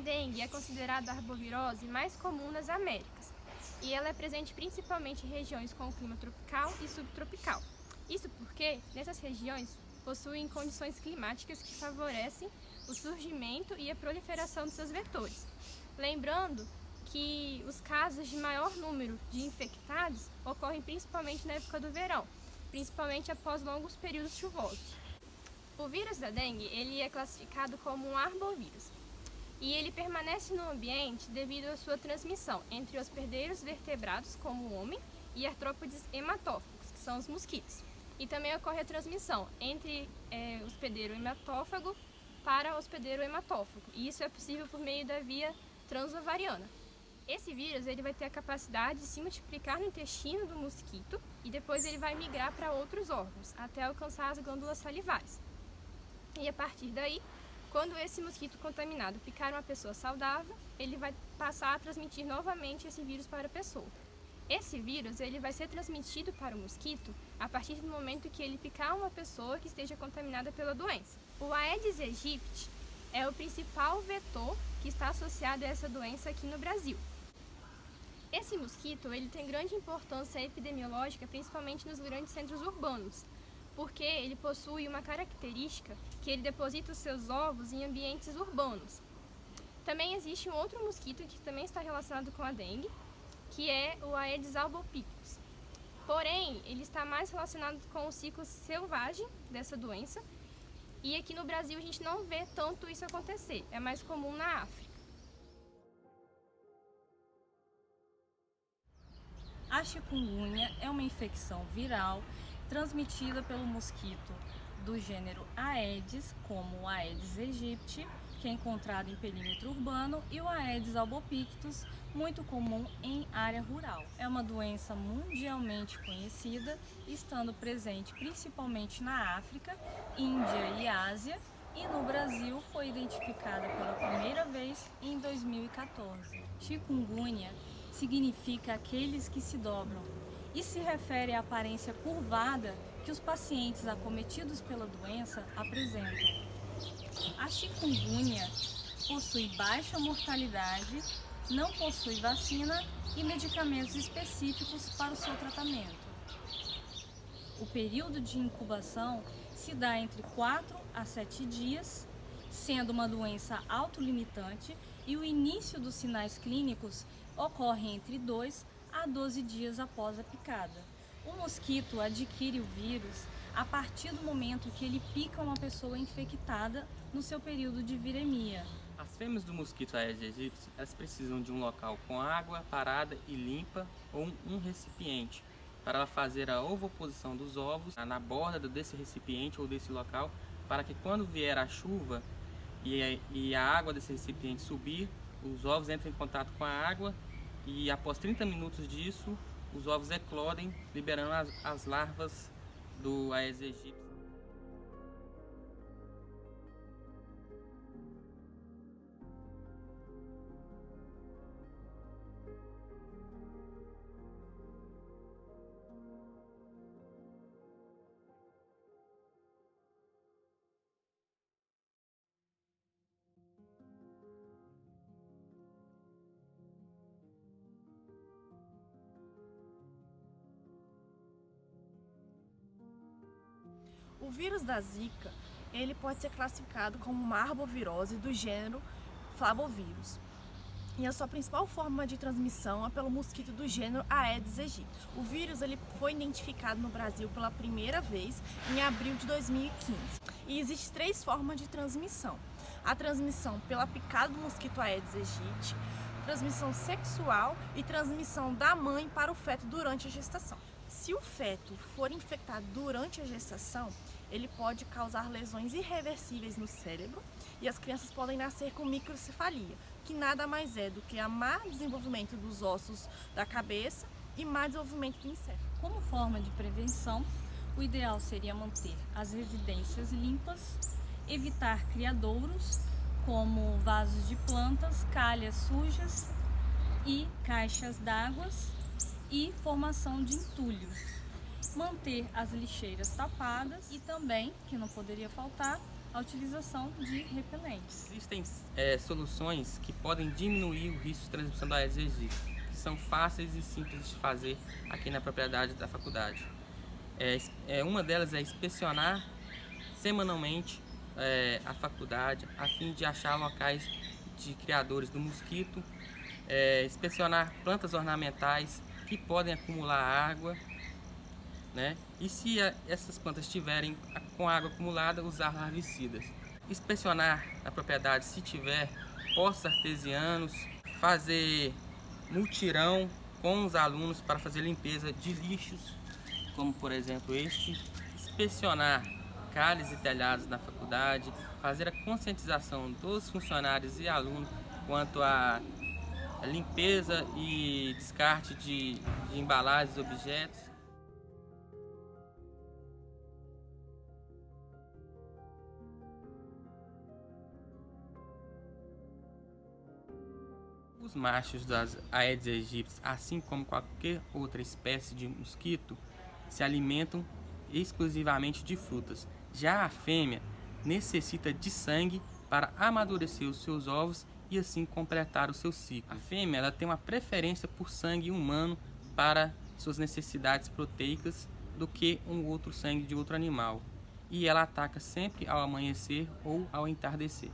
dengue é considerada a arbovirose mais comum nas Américas e ela é presente principalmente em regiões com clima tropical e subtropical. Isso porque, nessas regiões, possuem condições climáticas que favorecem o surgimento e a proliferação de seus vetores. Lembrando que os casos de maior número de infectados ocorrem principalmente na época do verão, principalmente após longos períodos chuvosos. O vírus da dengue ele é classificado como um arbovírus e ele permanece no ambiente devido à sua transmissão entre hospedeiros vertebrados, como o homem, e artrópodes hematófagos, que são os mosquitos. E também ocorre a transmissão entre hospedeiro hematófago para hospedeiro hematófago, e isso é possível por meio da via transovariana. Esse vírus ele vai ter a capacidade de se multiplicar no intestino do mosquito e depois ele vai migrar para outros órgãos, até alcançar as glândulas salivares. E a partir daí, quando esse mosquito contaminado picar uma pessoa saudável, ele vai passar a transmitir novamente esse vírus para a pessoa. Esse vírus ele vai ser transmitido para o mosquito a partir do momento que ele picar uma pessoa que esteja contaminada pela doença. O Aedes aegypti é o principal vetor que está associado a essa doença aqui no Brasil. Esse mosquito ele tem grande importância epidemiológica, principalmente nos grandes centros urbanos, porque ele possui uma característica que ele deposita os seus ovos em ambientes urbanos. Também existe um outro mosquito que também está relacionado com a dengue, que é o Aedes albopictus. Porém, ele está mais relacionado com o ciclo selvagem dessa doença, e aqui no Brasil a gente não vê tanto isso acontecer, é mais comum na África. A chikungunya é uma infecção viral transmitida pelo mosquito do gênero Aedes, como o Aedes aegypti, que é encontrado em perímetro urbano, e o Aedes albopictus, muito comum em área rural. É uma doença mundialmente conhecida, estando presente principalmente na África, Índia e Ásia, e no Brasil foi identificada pela primeira vez em 2014. Chikungunya significa aqueles que se dobram e se refere à aparência curvada que os pacientes acometidos pela doença apresentam. A chikungunya possui baixa mortalidade, não possui vacina e medicamentos específicos para o seu tratamento. O período de incubação se dá entre 4 a 7 dias, sendo uma doença autolimitante, e o início dos sinais clínicos ocorre entre 2 a 12 dias após a picada. O mosquito adquire o vírus a partir do momento que ele pica uma pessoa infectada no seu período de viremia. As fêmeas do mosquito Aedes aegypti, elas precisam de um local com água parada e limpa ou um recipiente para ela fazer a ovoposição dos ovos na borda desse recipiente ou desse local, para que quando vier a chuva e a água desse recipiente subir, os ovos entram em contato com a água e após 30 minutos disso, os ovos eclodem, liberando as larvas do Aedes aegypti. O vírus da Zika, ele pode ser classificado como uma arbovirose do gênero Flavovírus. E a sua principal forma de transmissão é pelo mosquito do gênero Aedes aegypti. O vírus ele foi identificado no Brasil pela primeira vez em abril de 2015. E existem 3 formas de transmissão. A transmissão pela picada do mosquito Aedes aegypti, transmissão sexual e transmissão da mãe para o feto durante a gestação. Se o feto for infectado durante a gestação, ele pode causar lesões irreversíveis no cérebro e as crianças podem nascer com microcefalia, que nada mais é do que a má desenvolvimento dos ossos da cabeça e má desenvolvimento do encéfalo. Como forma de prevenção, o ideal seria manter as residências limpas, evitar criadouros, como vasos de plantas, calhas sujas e caixas d'água e formação de entulho. Manter as lixeiras tapadas e também, que não poderia faltar, a utilização de repelentes. Existem soluções que podem diminuir o risco de transmissão da Aedes aegypti, que são fáceis e simples de fazer aqui na propriedade da faculdade. Uma delas é inspecionar semanalmente a faculdade a fim de achar locais de criadores do mosquito, inspecionar plantas ornamentais que podem acumular água, né? E se essas plantas estiverem com água acumulada, usar larvicidas. Inspecionar a propriedade se tiver poços artesianos, fazer mutirão com os alunos para fazer limpeza de lixos, como por exemplo este, inspecionar calhes e telhados na faculdade, fazer a conscientização dos funcionários e alunos quanto à limpeza e descarte de embalagens e objetos. Os machos das Aedes aegypti, assim como qualquer outra espécie de mosquito, se alimentam exclusivamente de frutas. Já a fêmea necessita de sangue para amadurecer os seus ovos e assim completar o seu ciclo. A fêmea ela tem uma preferência por sangue humano para suas necessidades proteicas do que um outro sangue de outro animal. E ela ataca sempre ao amanhecer ou ao entardecer.